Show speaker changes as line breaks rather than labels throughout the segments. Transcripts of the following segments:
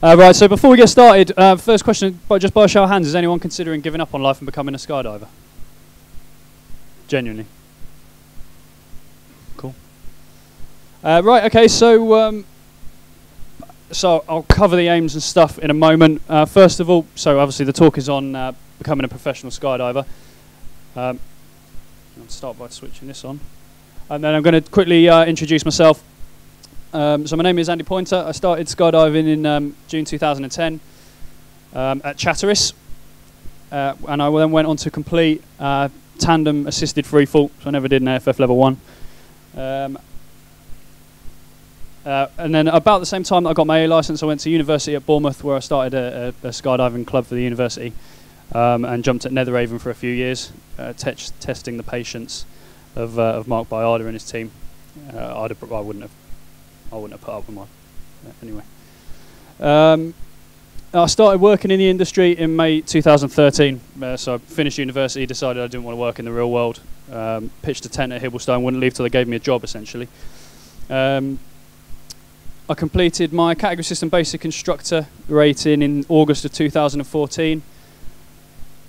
Right, so before we get started, first question, just by a show of hands, is anyone considering giving up on life and becoming a skydiver? Genuinely. Cool. Right, okay, so I'll cover the aims and stuff in a moment. First of all, so obviously the talk is on becoming a professional skydiver. I'll start by switching this on. And then I'm going to quickly introduce myself. So my name is Andy Pointer. I started skydiving in June 2010 at Chatteris. And I then went on to complete tandem assisted free fall. So I never did an AFF level 1. And then about the same time that I got my A license, I went to university at Bournemouth, where I started a skydiving club for the university, and jumped at Netheravon for a few years, testing the patience of Mark Byarda and his team. I wouldn't have put up with mine. Anyway, I started working in the industry in May 2013. So I finished university, decided I didn't want to work in the real world, pitched a tent at Hibaldstow and wouldn't leave till they gave me a job, essentially. I completed my category system basic instructor rating in August of 2014.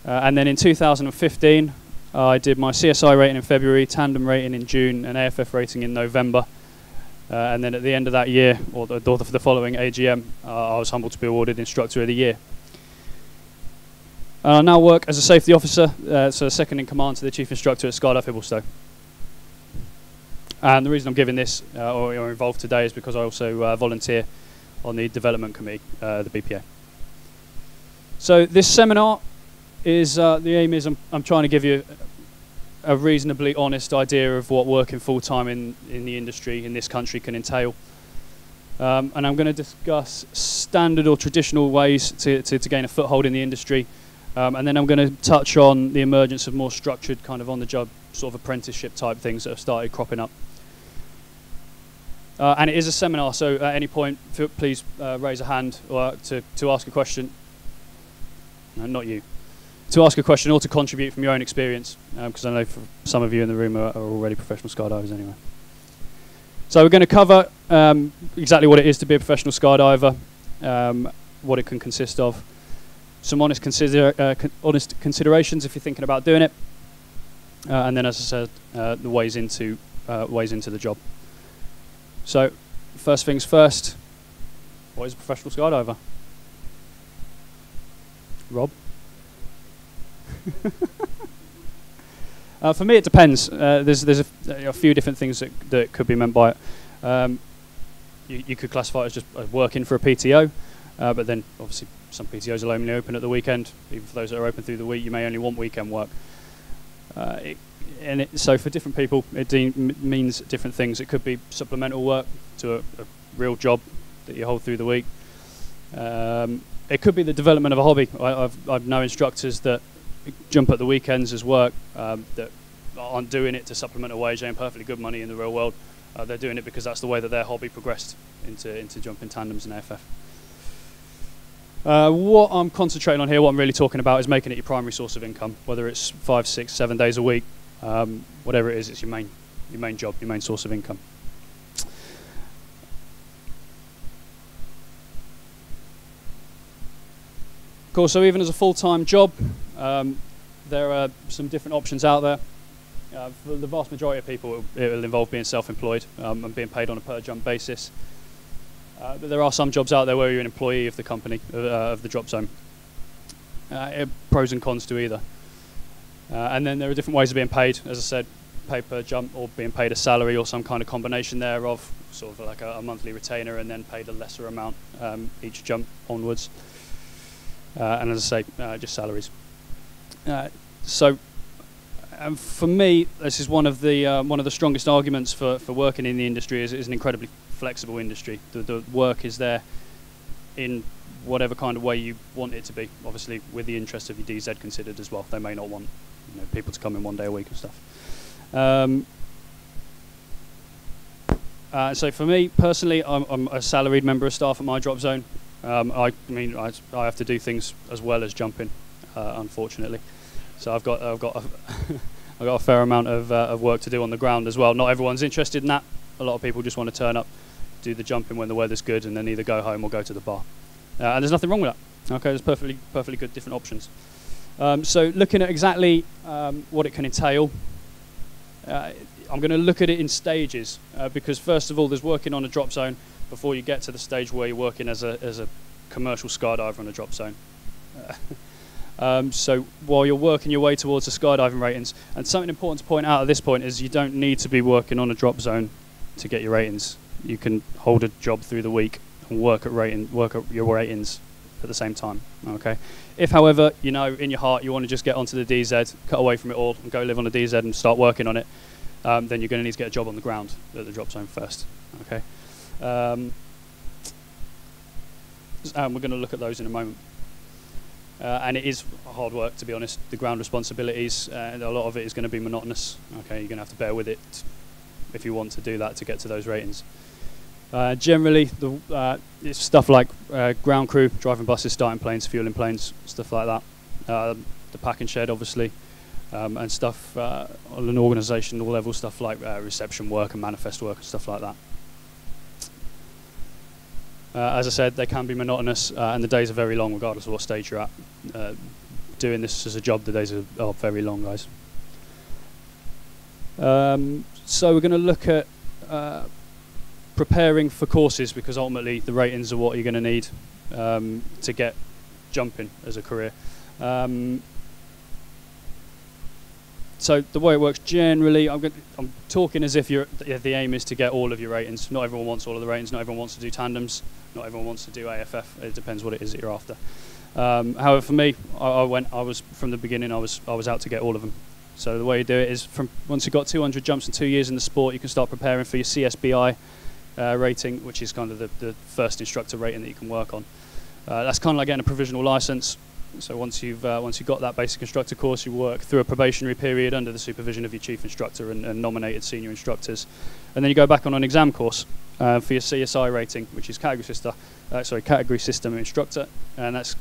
And then in 2015, I did my CSI rating in February, tandem rating in June, and AFF rating in November. And then at the end of that year, or the following AGM, I was humbled to be awarded Instructor of the Year. I now work as a safety officer, so second in command to the Chief Instructor at Skydive Hibaldstow. And the reason I'm giving this, or involved today, is because I also volunteer on the development committee, the BPA. So this seminar is, the aim is I'm trying to give you a reasonably honest idea of what working full-time in the industry in this country can entail. And I'm going to discuss standard or traditional ways to gain a foothold in the industry. And then I'm going to touch on the emergence of more structured, kind of on-the-job sort of apprenticeship type things that have started cropping up. And it is a seminar, so at any point, please raise a hand or to ask a question. No, not you. To ask a question or to contribute from your own experience, because I know for some of you in the room are already professional skydivers anyway. So we're going to cover exactly what it is to be a professional skydiver, what it can consist of, some honest considerations if you're thinking about doing it, and then, as I said, the ways into the job. So, first things first, what is a professional skydiver? Rob? For me, it depends. There's a few different things that could be meant by it. You could classify it as just working for a PTO, but then obviously some PTOs are only open at the weekend. Even for those that are open through the week, you may only want weekend work. So for different people, it means different things. It could be supplemental work to a real job that you hold through the week. It could be the development of a hobby. I've known instructors that jump at the weekends as work, that aren't doing it to supplement a wage. They earn perfectly good money in the real world. They're doing it because that's the way that their hobby progressed into jumping tandems and AFF. What I'm concentrating on here, what I'm really talking about, is making it your primary source of income, whether it's 5, 6, 7 days a week, whatever it is, it's your main job, your main source of income. Of course, so even as a full-time job, there are some different options out there. For the vast majority of people, it will involve being self-employed and being paid on a per-jump basis. But there are some jobs out there where you're an employee of the company, of the drop zone. Pros and cons to either. And then there are different ways of being paid, as I said, paid per jump or being paid a salary or some kind of combination thereof, sort of like a monthly retainer and then paid a lesser amount each jump onwards. And as I say, just salaries. So for me, this is one of the strongest arguments for working in the industry. Is an incredibly flexible industry. The work is there in whatever kind of way you want it to be. Obviously, with the interest of your DZ considered as well. They may not want people to come in 1 day a week and stuff. So for me personally, I'm a salaried member of staff at my drop zone. I have to do things as well as jumping, unfortunately. So I've got a fair amount of work to do on the ground as well. Not everyone's interested in that. A lot of people just want to turn up, do the jumping when the weather's good, and then either go home or go to the bar. And there's nothing wrong with that. Okay, there's perfectly good different options. So looking at exactly what it can entail, I'm going to look at it in stages because first of all, there's working on a drop zone before you get to the stage where you're working as a commercial skydiver on a drop zone. So while you're working your way towards the skydiving ratings, and something important to point out at this point is you don't need to be working on a drop zone to get your ratings. You can hold a job through the week and work at your ratings at the same time. Okay. If, however, you know in your heart you want to just get onto the DZ, cut away from it all, and go live on the DZ and start working on it, then you're going to need to get a job on the ground at the drop zone first. Okay. And we're going to look at those in a moment. And it is hard work, to be honest. The ground responsibilities, a lot of it is going to be monotonous. Okay, you're going to have to bear with it if you want to do that to get to those ratings. Generally, it's stuff like ground crew, driving buses, starting planes, fueling planes, stuff like that. The packing shed, obviously, and stuff on an organisational level, stuff like reception work and manifest work and stuff like that. As I said, they can be monotonous, and the days are very long, regardless of what stage you're at. Doing this as a job, the days are very long, guys. So we're going to look at preparing for courses, because ultimately the ratings are what you're going to need to get jumping as a career. So the way it works generally, I'm talking as if the aim is to get all of your ratings. Not everyone wants all of the ratings. Not everyone wants to do tandems. Not everyone wants to do AFF. It depends what it is that you're after. However, for me, I was from the beginning. I was out to get all of them. So the way you do it is once you've got 200 jumps in 2 years in the sport, you can start preparing for your CSBI rating, which is kind of the first instructor rating that you can work on. That's kind of like getting a provisional license. So once you've got that basic instructor course, you work through a probationary period under the supervision of your chief instructor and nominated senior instructors, and then you go back on an exam course for your CSI rating, which is category system instructor, and that's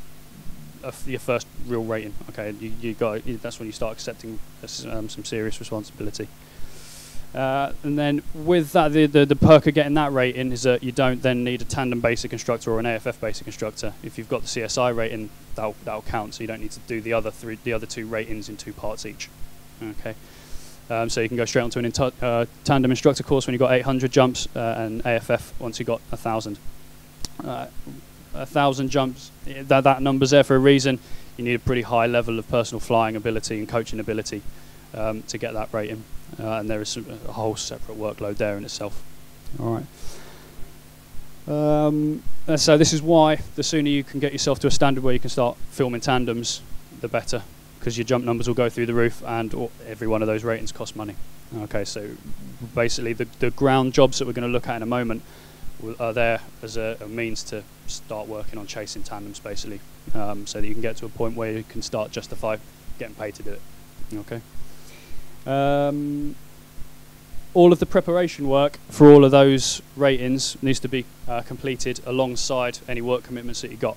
your first real rating. Okay, that's when you start accepting some serious responsibility. And then with that, the perk of getting that rating is that you don't then need a tandem basic instructor or an AFF basic instructor. If you've got the CSI rating, that'll count, so you don't need to do the other two ratings in 2 parts each. Okay, so you can go straight onto an tandem instructor course when you've got 800 jumps, and AFF once you've got 1,000. 1,000 jumps, that number's there for a reason. You need a pretty high level of personal flying ability and coaching ability to get that rating. And there is a whole separate workload there in itself. All right. So this is why the sooner you can get yourself to a standard where you can start filming tandems, the better, because your jump numbers will go through the roof, and every one of those ratings costs money. Okay, so basically the ground jobs that we're going to look at in a moment are there as a means to start working on chasing tandems, basically, so that you can get to a point where you can start justify getting paid to do it. Okay. All of the preparation work for all of those ratings needs to be completed alongside any work commitments that you got,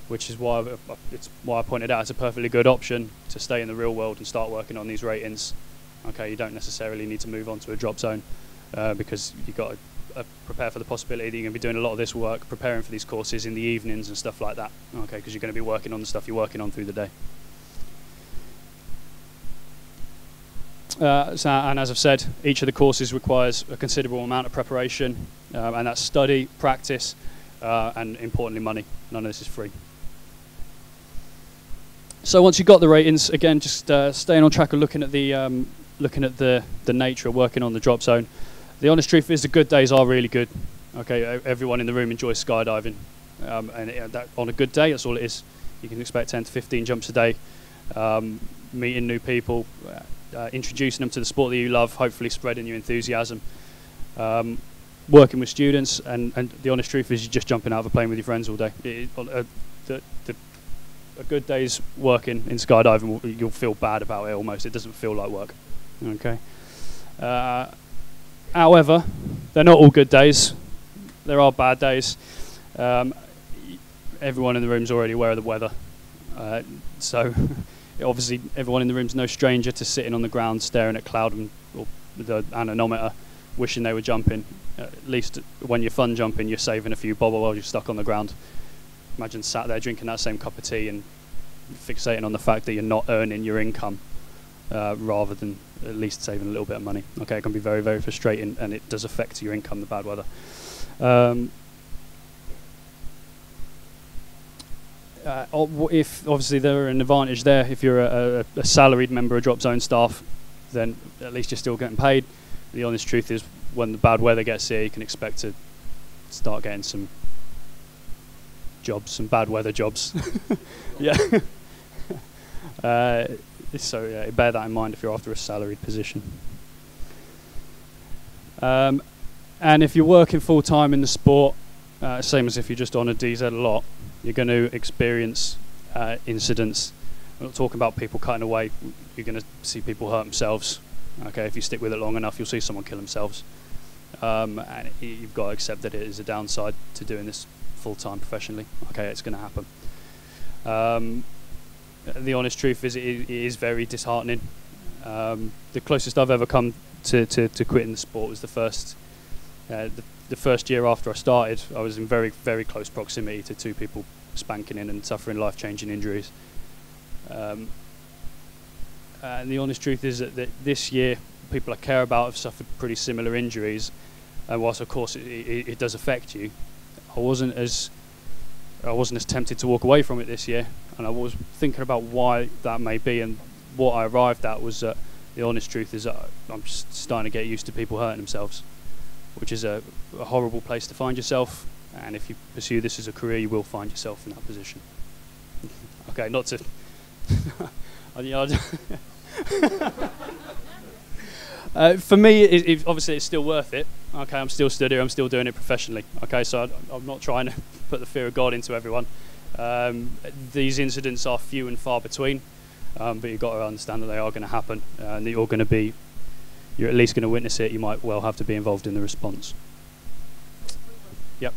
which is why I pointed out it's a perfectly good option to stay in the real world and start working on these ratings. Okay, you don't necessarily need to move on to a drop zone because you've got to prepare for the possibility that you're going to be doing a lot of this work, preparing for these courses in the evenings and stuff like that. Okay, because you're going to be working on the stuff you're working on through the day. And as I've said, each of the courses requires a considerable amount of preparation, and that's study, practice, and importantly money. None of this is free. So once you've got the ratings, again, just staying on track of looking at the nature of working on the drop zone. The honest truth is the good days are really good. Okay, everyone in the room enjoys skydiving, and that, on a good day, that's all it is. You can expect 10 to 15 jumps a day, meeting new people, introducing them to the sport that you love, hopefully spreading your enthusiasm, working with students, and the honest truth is you're just jumping out of a plane with your friends all day. A good day's working in skydiving, you'll feel bad about it almost. It doesn't feel like work. Okay. However, they're not all good days. There are bad days. Everyone in the room is already aware of the weather. So obviously everyone in the room is no stranger to sitting on the ground staring at cloud or the anemometer, wishing they were jumping. At least when you're fun jumping, you're saving a few bob while you're stuck on the ground. Imagine sat there drinking that same cup of tea and fixating on the fact that you're not earning your income rather than at least saving a little bit of money. Okay, it can be very, very frustrating, and it does affect your income, the bad weather. If obviously there are an advantage there, if you're a salaried member of drop zone staff, then at least you're still getting paid. The honest truth is, when the bad weather gets here, you can expect to start getting some jobs, some bad weather jobs. Yeah. So yeah, bear that in mind if you're after a salaried position. And if you're working full time in the sport, same as if you're just on a DZ lot, you're going to experience incidents. We're not talking about people cutting away. You're going to see people hurt themselves. Okay, if you stick with it long enough, you'll see someone kill themselves. And you've got to accept that it is a downside to doing this full-time professionally. Okay, it's going to happen. The honest truth is, it is very disheartening. The closest I've ever come to quitting the sport was the first year after I started. I was in very, very close proximity to two people spanking in and suffering life-changing injuries. And the honest truth is that this year, people I care about have suffered pretty similar injuries, and whilst of course it does affect you, I wasn't as tempted to walk away from it this year, and I was thinking about why that may be, and what I arrived at was that the honest truth is that I'm just starting to get used to people hurting themselves, which is a horrible place to find yourself, and if you pursue this as a career, you will find yourself in that position. Okay, not to... for me, obviously it's still worth it. Okay, I'm still stood here, I'm still doing it professionally. Okay, so I'm not trying to put the fear of God into everyone. These incidents are few and far between, but you've got to understand that they are going to happen, and that you're at least going to witness it. You might well have to be involved in the response. Yep.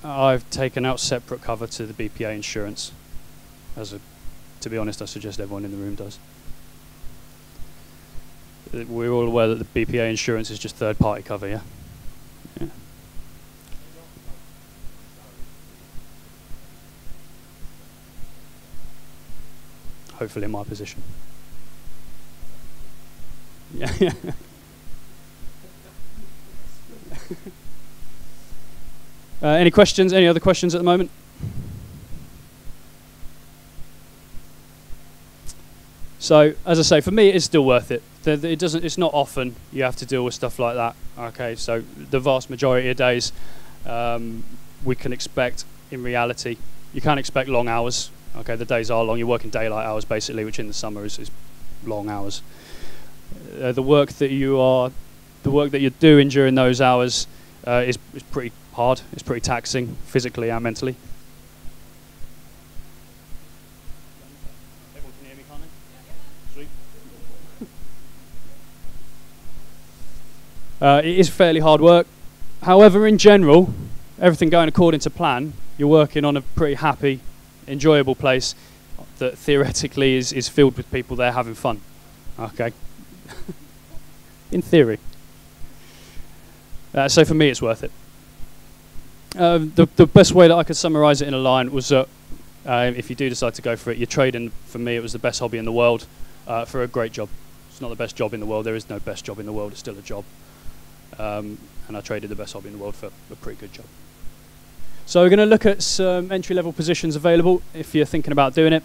I've taken out separate cover to the BPA insurance. To be honest, I suggest everyone in the room does. We're all aware that the BPA insurance is just third-party cover, yeah? Yeah. Hopefully in my position. Yeah. Any questions? Any other questions at the moment? So, as I say, for me, it is still worth it. It's not often you have to deal with stuff like that. Okay, so the vast majority of days, we can expect, in reality, you can't expect long hours. Okay, the days are long. You're working daylight hours basically, which in the summer is long hours. The work that you're doing during those hours is pretty hard. It's pretty taxing, physically and mentally. Everyone can hear me, can't they? Sweet. It is fairly hard work. However, in general, everything going according to plan, you're working on a pretty happy, enjoyable place that theoretically is filled with people there having fun. Okay. In theory. So for me, it's worth it. The best way that I could summarise it in a line was that if you do decide to go for it, your trading, for me, it was the best hobby in the world for a great job. It's not the best job in the world. There is no best job in the world. It's still a job. And I traded the best hobby in the world for a pretty good job. So we're going to look at some entry-level positions available if you're thinking about doing it.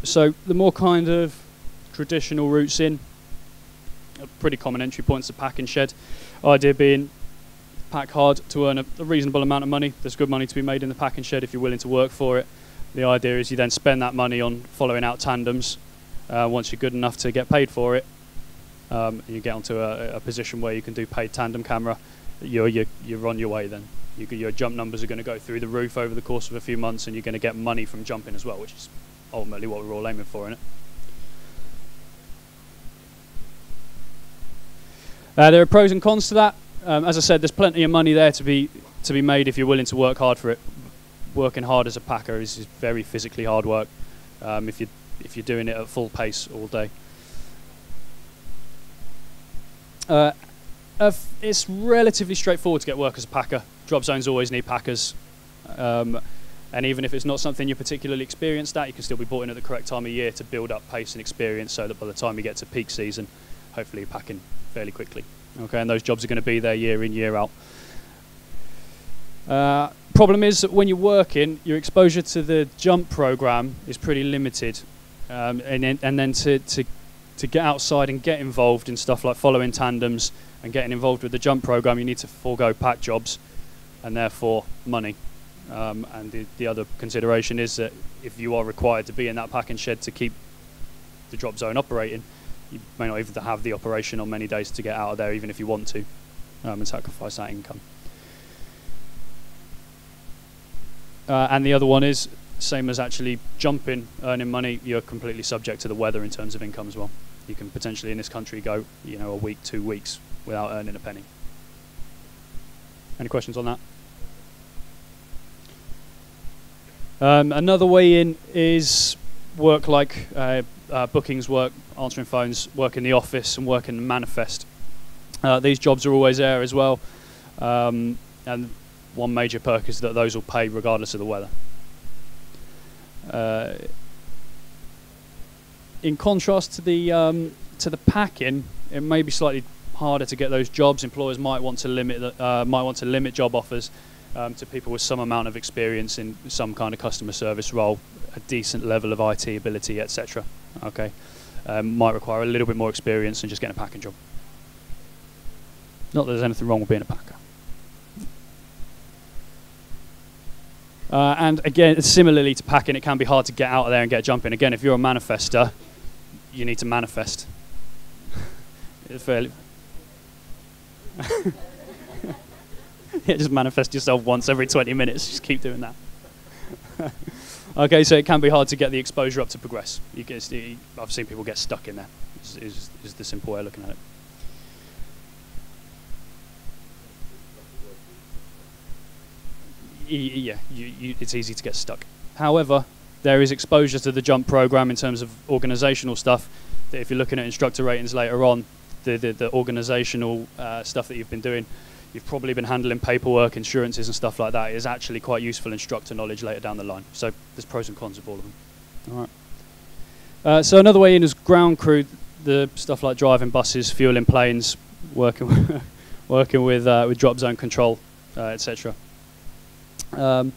So the more kind of traditional routes in, a pretty common entry points, the packing shed. Idea being, pack hard to earn a reasonable amount of money. There's good money to be made in the packing shed if you're willing to work for it. The idea is you then spend that money on following out tandems. Once you're good enough to get paid for it, you get onto a position where you can do paid tandem camera. You're on your way then. Your jump numbers are going to go through the roof over the course of a few months, and you're going to get money from jumping as well, which is ultimately what we're all aiming for, isn't it? There are pros and cons to that. As I said, there's plenty of money there to be made if you're willing to work hard for it. Working hard as a packer is very physically hard work if you're doing it at full pace all day. Uh, it's relatively straightforward to get work as a packer. Drop zones always need packers. And even if it's not something you're particularly experienced at, you can still be brought in at the correct time of year to build up pace and experience so that by the time you get to peak season, hopefully you're packing fairly quickly. Okay, and those jobs are going to be there year in, year out. Problem is that when you're working, your exposure to the jump program is pretty limited. And then to get outside and get involved in stuff like following tandems and getting involved with the jump program, you need to forego pack jobs and therefore money. And the other consideration is that if you are required to be in that packing shed to keep the drop zone operating, you may not even have the operation on many days to get out of there, even if you want to, and sacrifice that income. And the other one is, same as actually jumping, earning money, you're completely subject to the weather in terms of income as well. You can potentially in this country go, you know, a week, 2 weeks without earning a penny. Any questions on that? Another way in is work like bookings work, answering phones, work in the office and work in the manifest. These jobs are always there as well, and one major perk is that those will pay regardless of the weather. In contrast to the packing, it may be slightly harder to get those jobs. Employers might want to limit job offers to people with some amount of experience in some kind of customer service role, a decent level of IT ability, etc. Okay, might require a little bit more experience than just getting a packing job. Not that there's anything wrong with being a packer. And again, similarly to packing, it can be hard to get out of there and get jumping. Again, if you're a manifester, you need to manifest. It's fairly yeah, just manifest yourself once every 20 minutes. Just keep doing that. Okay, so it can be hard to get the exposure up to progress. I've seen people get stuck in there. Is the simple way of looking at it. Yeah, it's easy to get stuck. However, there is exposure to the jump program in terms of organizational stuff. That if you're looking at instructor ratings later on, the organizational stuff that you've been doing, you've probably been handling paperwork, insurances and stuff like that. It is actually quite useful instructor knowledge later down the line. So there's pros and cons of all of them. All right. So another way in is ground crew, the stuff like driving buses, fueling planes, working with drop zone control, etc. The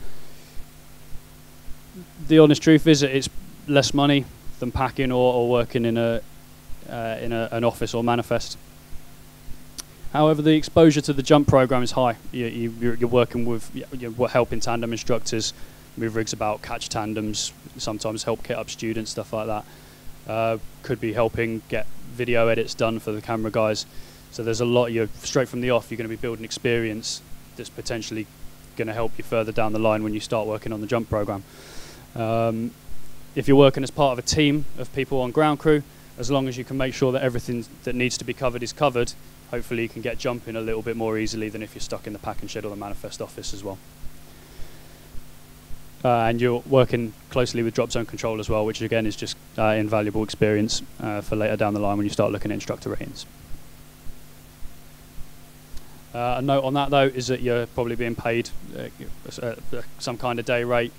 honest truth is that it's less money than packing or working in an office or manifest. However, the exposure to the jump program is high. You're working with, you're helping tandem instructors move rigs about, catch tandems, sometimes help kit up students, stuff like that. Could be helping get video edits done for the camera guys. So there's a lot. You're straight from the off, you're going to be building experience that's potentially going to help you further down the line when you start working on the jump program. If you're working as part of a team of people on ground crew, as long as you can make sure that everything that needs to be covered is covered, hopefully you can get jumping a little bit more easily than if you're stuck in the packing shed or the manifest office as well. And you're working closely with drop zone control as well, which again is just invaluable experience for later down the line when you start looking at instructor ratings. A note on that though is that you're probably being paid some kind of day rate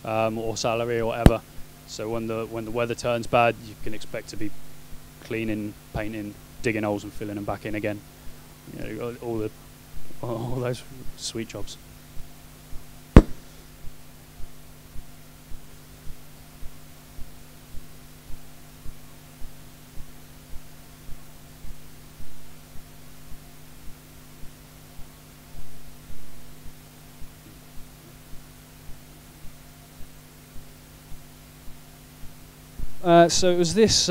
or salary or whatever. So when the weather turns bad, you can expect to be cleaning, painting, digging holes and filling them back in again. You know, all those sweet jobs. So it was this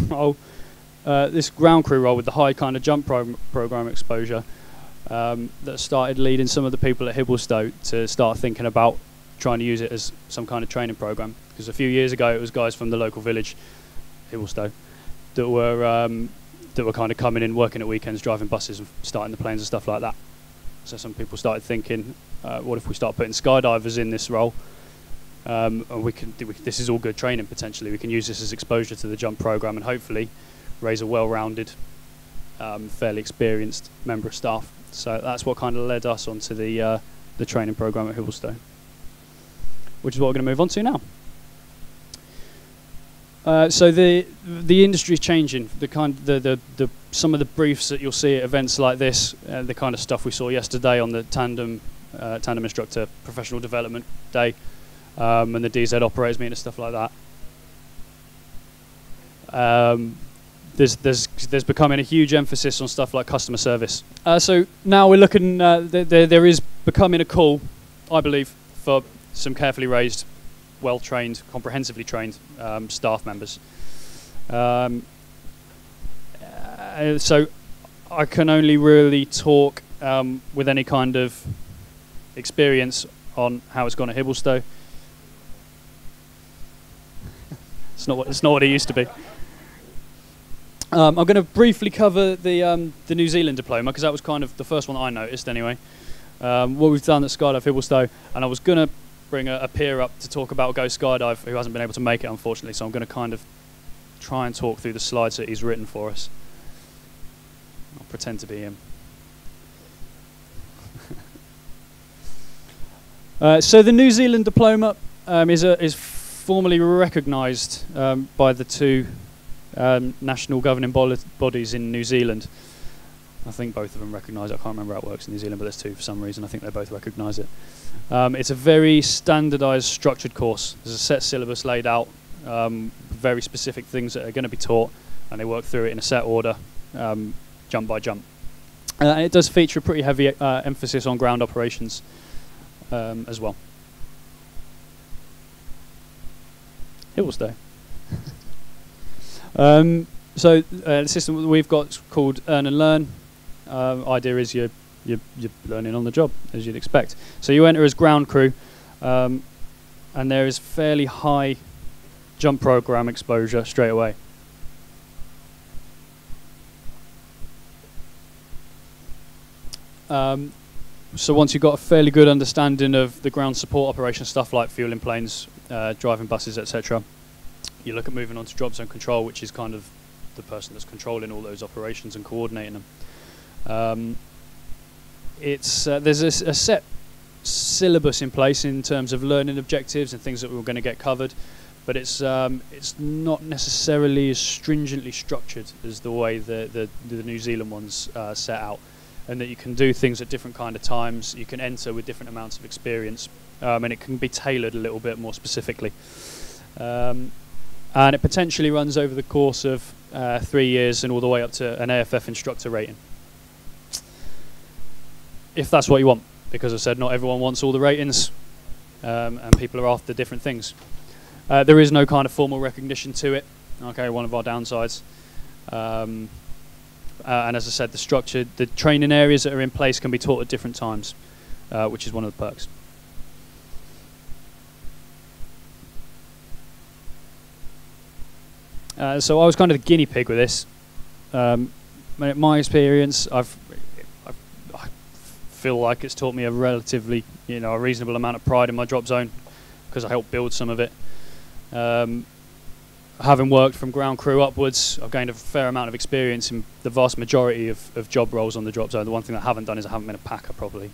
role, this ground crew role with the high kind of jump program exposure that started leading some of the people at Hibaldstow to start thinking about trying to use it as some kind of training program. Because a few years ago it was guys from the local village, Hibaldstow, that were kind of coming in, working at weekends, driving buses and starting the planes and stuff like that. So some people started thinking, what if we start putting skydivers in this role? And this is all good training potentially. We can use this as exposure to the jump program, and hopefully raise a well-rounded, fairly experienced member of staff. So that's what kind of led us onto the training program at Hibaldstow, which is what we're going to move on to now. So the industry is changing. Some of the briefs that you'll see at events like this, the kind of stuff we saw yesterday on the tandem instructor professional development day, and the DZ operators meeting and stuff like that. There's becoming a huge emphasis on stuff like customer service. So now we're looking. There is becoming a call, I believe, for some carefully raised, well-trained, comprehensively trained staff members. So I can only really talk with any kind of experience on how it's gone at Hibaldstow. It's not what it used to be. I'm going to briefly cover the New Zealand Diploma, because that was kind of the first one that I noticed anyway. What we've done at Skydive Hibaldstow, and I was going to bring a peer up to talk about Go Skydive, who hasn't been able to make it, unfortunately, so I'm going to kind of try and talk through the slides that he's written for us. I'll pretend to be him. So the New Zealand Diploma is formally recognised by the two national governing bodies in New Zealand. I think both of them recognise it. I can't remember how it works in New Zealand, but there's two for some reason. I think they both recognise it. It's a very standardised, structured course. There's a set syllabus laid out, very specific things that are going to be taught, and they work through it in a set order, jump by jump. It does feature a pretty heavy emphasis on ground operations as well. Hibaldstow. So the system that we've got is called Earn and Learn. Idea is you're learning on the job, as you'd expect. So you enter as ground crew, and there is fairly high jump program exposure straight away. So once you've got a fairly good understanding of the ground support operation stuff like fueling planes, driving buses, etc., you look at moving on to drop zone control, which is kind of the person that's controlling all those operations and coordinating them. There's a set syllabus in place in terms of learning objectives and things that we're going to get covered, but it's not necessarily as stringently structured as the way the New Zealand ones set out, and that you can do things at different kind of times. You can enter with different amounts of experience, and it can be tailored a little bit more specifically. And it potentially runs over the course of 3 years and all the way up to an AFF instructor rating, if that's what you want, because as I said, not everyone wants all the ratings, and people are after different things. There is no kind of formal recognition to it. Okay, one of our downsides. And as I said, the training areas that are in place can be taught at different times, which is one of the perks. So I was kind of the guinea pig with this. My experience, I feel like it's taught me a relatively, a reasonable amount of pride in my drop zone, because I helped build some of it. Having worked from ground crew upwards, I've gained a fair amount of experience in the vast majority of job roles on the drop zone. The one thing that I haven't done is I haven't been a packer properly.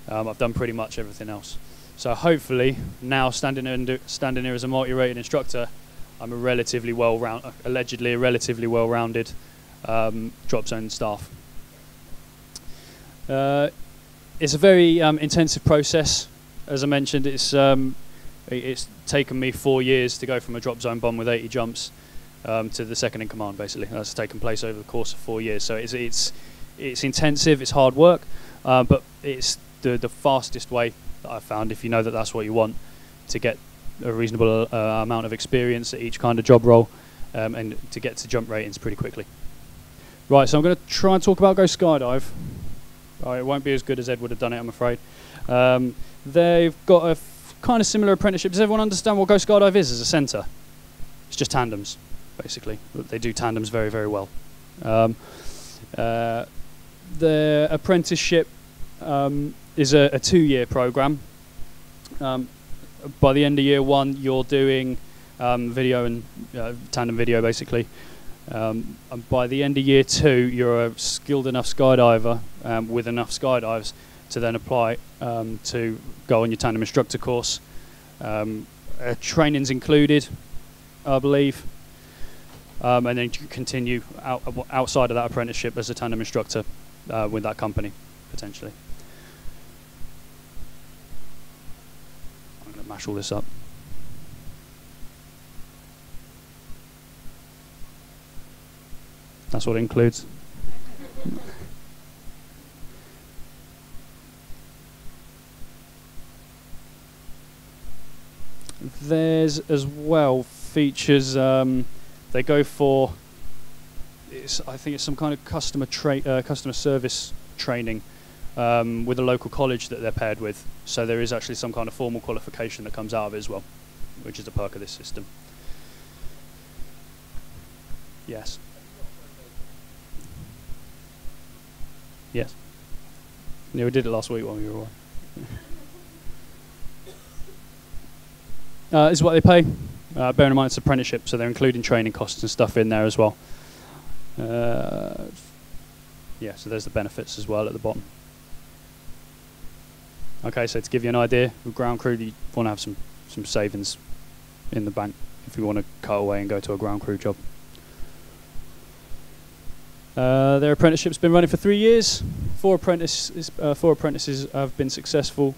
I've done pretty much everything else. So hopefully now standing here as a multi-rated instructor, I'm allegedly a relatively well-rounded drop zone staff. It's a very intensive process. As I mentioned, it's taken me 4 years to go from a drop zone bomb with 80 jumps to the second in command. Basically, that's taken place over the course of 4 years. So it's intensive, it's hard work, but it's the fastest way that I've found, if you know that that's what you want, to get a reasonable amount of experience at each kind of job role, and to get to jump ratings pretty quickly. Right, so I'm going to try and talk about Go Skydive. It won't be as good as Ed would have done it, I'm afraid. They've got a kind of similar apprenticeship. Does everyone understand what Go Skydive is as a centre? It's just tandems, basically. They do tandems very, very well. The apprenticeship is a 2-year programme. By the end of year 1, you're doing video and tandem video, basically. And by the end of year 2, you're a skilled enough skydiver with enough skydives to then apply to go on your tandem instructor course. Training's included, I believe, and then you can continue outside of that apprenticeship as a tandem instructor with that company, potentially. I'm going to mash all this up. That's what it includes. There's as well features they go for. I think it's some kind of customer service training with a local college that they're paired with. So there is actually some kind of formal qualification that comes out of it as well, which is a perk of this system. Yes. Yes. Yeah, we did it last week while we were away. This is what they pay. Bearing in mind it's apprenticeship, so they're including training costs and stuff in there as well. Yeah, so there's the benefits as well at the bottom. Okay, so to give you an idea, with ground crew, you want to have some savings in the bank if you want to cut away and go to a ground crew job. Their apprenticeship's been running for 3 years. 4 apprentices have been successful.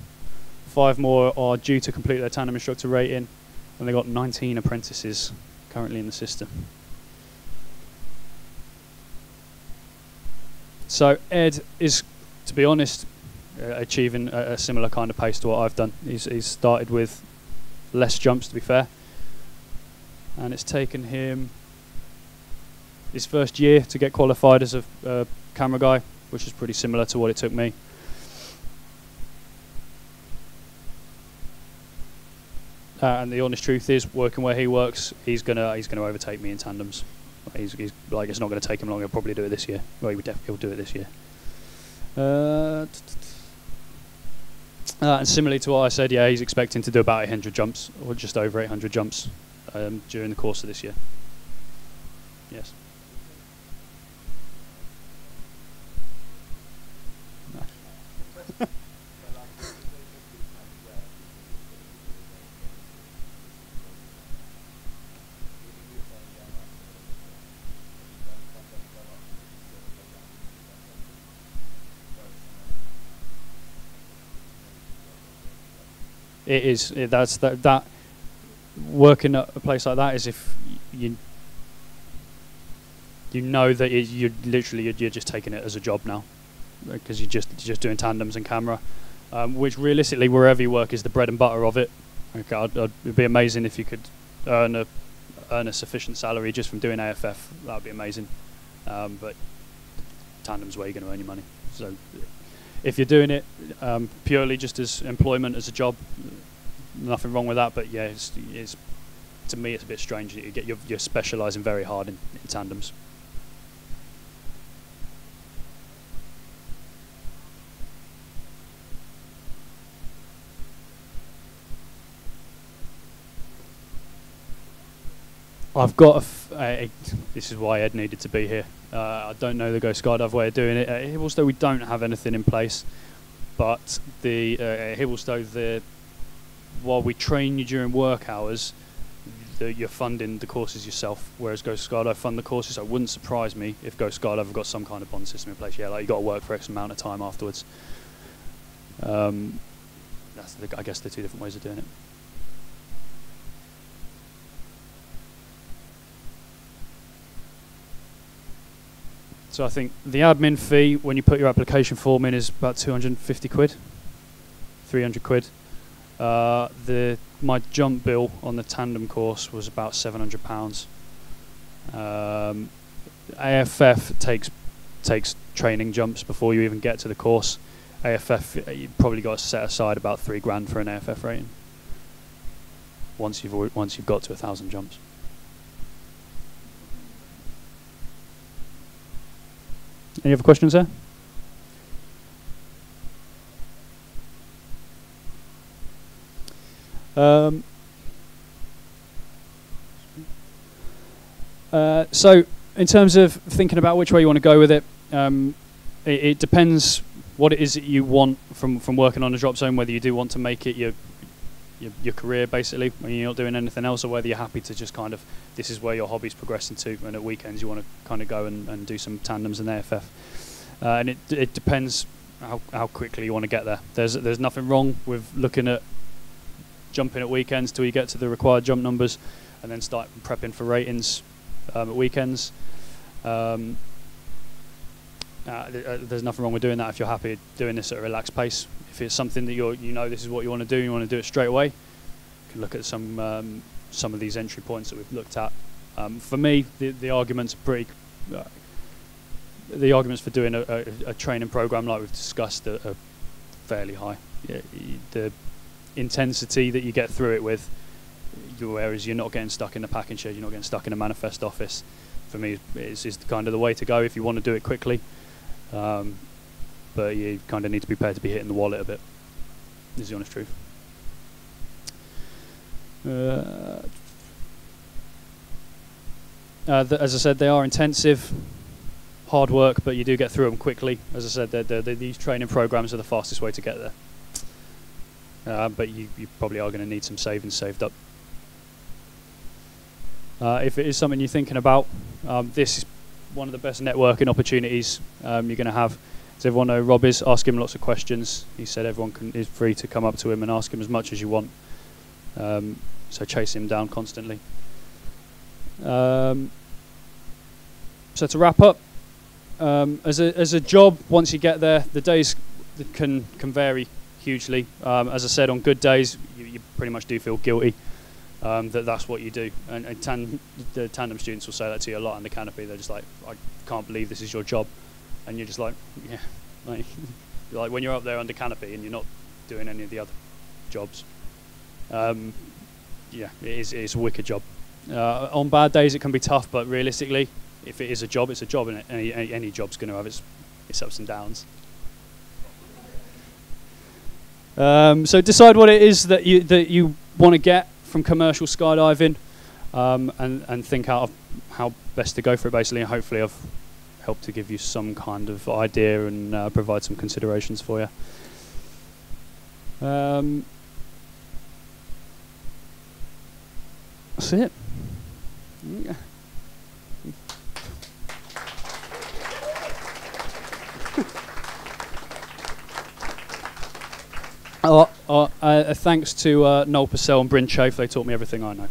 5 more are due to complete their tandem instructor rating, and they've got 19 apprentices currently in the system. So Ed is, to be honest, achieving a similar kind of pace to what I've done. He's started with less jumps, to be fair, and it's taken him his first year to get qualified as a camera guy, which is pretty similar to what it took me. And the honest truth is, working where he works, he's gonna overtake me in tandems. He's like, it's not going to take him long. He'll probably do it this year. Well, he'll do it this year. And similarly to what I said, yeah, he's expecting to do about 800 jumps, or just over 800 jumps, during the course of this year. Yes. It is. That working at a place like that is if you know that you're just taking it as a job now, because you're just doing tandems and camera, which realistically wherever you work is the bread and butter of it. Okay, it'd be amazing if you could earn a sufficient salary just from doing AFF. That'd be amazing. But tandem's where you're going to earn your money. So if you're doing it purely just as employment, as a job, nothing wrong with that. But yeah, it's to me it's a bit strange that you're specialising very hard in tandems. I've got this is why Ed needed to be here. I don't know the Go Skydive way of doing it. At Hibaldstow we don't have anything in place, but at Hibaldstow, while we train you during work hours, you're funding the courses yourself, whereas Go Skydive fund the courses. So it wouldn't surprise me if Go Skydive have got some kind of bond system in place. Yeah, like you got to work for X amount of time afterwards. That's I guess the 2 different ways of doing it. So I think the admin fee when you put your application form in is about 250 quid, 300 quid. My jump bill on the tandem course was about £700. AFF takes training jumps before you even get to the course. AFF, you probably got to set aside about £3 for an AFF rating once you've got to 1,000 jumps. Any other questions there? So in terms of thinking about which way you want to go with it, it depends what it is that you want from working on a drop zone, whether you do want to make it your career basically when you're not doing anything else, or whether you're happy to just kind of, this is where your hobby's progressing to, and at weekends you want to kind of go and do some tandems and AFF. And it depends how quickly you want to get there. There's nothing wrong with looking at jumping at weekends till you get to the required jump numbers, and then start prepping for ratings at weekends. There's nothing wrong with doing that if you're happy doing this at a relaxed pace. If it's something that you know this is what you want to do, you want to do it straight away, you can look at some of these entry points that we've looked at. For me, the arguments are pretty. The arguments for doing a training program like we've discussed are fairly high. The intensity that you get through it with, whereas you're not getting stuck in the packing shed, you're not getting stuck in a manifest office. For me, it's kind of the way to go if you want to do it quickly. But you kind of need to be prepared to be hitting the wallet a bit, is the honest truth. As I said, they are intensive, hard work, but you do get through them quickly. As I said, these training programs are the fastest way to get there. But you probably are going to need some savings saved up. If it is something you're thinking about, this is one of the best networking opportunities you're going to have. Does everyone know Rob is? Ask him lots of questions. He said everyone is free to come up to him and ask him as much as you want. So chase him down constantly. So to wrap up, as a job, once you get there, the days can vary hugely. As I said, on good days, you pretty much do feel guilty that's what you do. And the tandem students will say that to you a lot on the canopy. They're just like, I can't believe this is your job. And you're just like, yeah. Like when you're up there under canopy and you're not doing any of the other jobs. Yeah, it's a wicked job. On bad days it can be tough, but realistically, if it is a job, it's a job, and any job's going to have its ups and downs. So decide what it is that you want to get from commercial skydiving, and think out of how best to go for it basically, and hopefully I've helped to give you some kind of idea and provide some considerations for you. That's it. Yeah. Thanks to Noel Purcell and Bryn Chafe, they taught me everything I know.